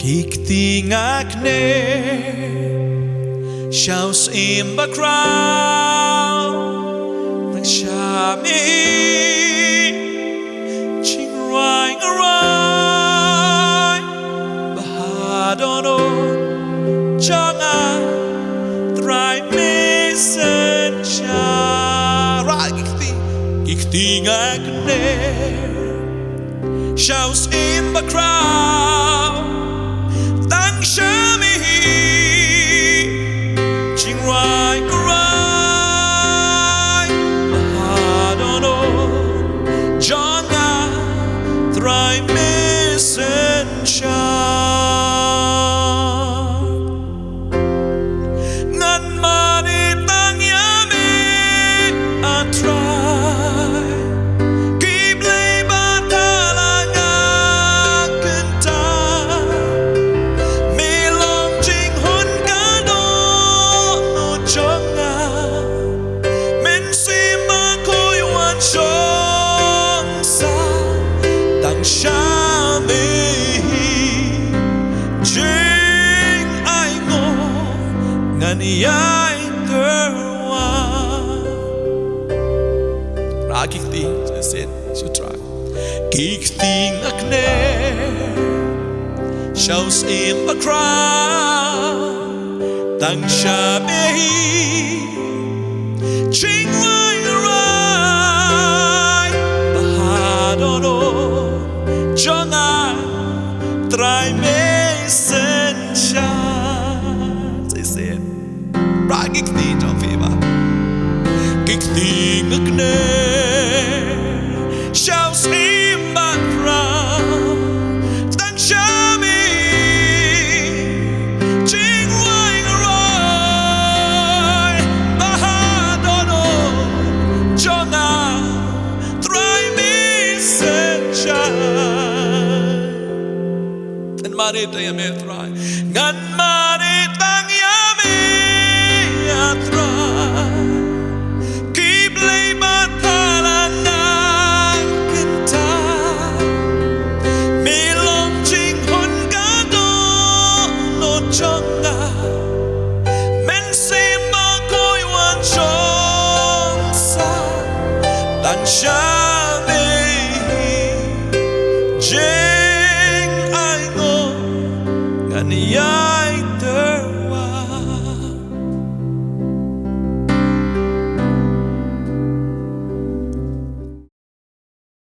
Kyntait Kner Sha U Syiem bakhraw Tang Sha Jingainguh Bahadono Changa Try Mynsiem Kyntait Kner Sha U Syiem bakhraw Tang Sha Jingainguh Bahadono Changa Try Mynsiem ngan mani tang yame a try ki blei thala ngan kyntait mi long jing hun ka do no chonga Mynsiem Bakhuid wan shong sa tang sha ngan tyrwa ra kyntait sen chu try Kyntait Kner Sha U Syiem bakhraw Tang Sha Jingainguh Bahadono Changa Try Mynsiem Kyntait trong phim à Kyntait Kner Sha U Syiem bakhraw Tang Sha Jingainguh Bahadono Changa Try Mynsiem ngan mani tang yame try ngan mani tang yame ki blei thala ngan kyntait mi long jing hun ka do no chonga Mynsiem Bakhuid wan shong sa tang sha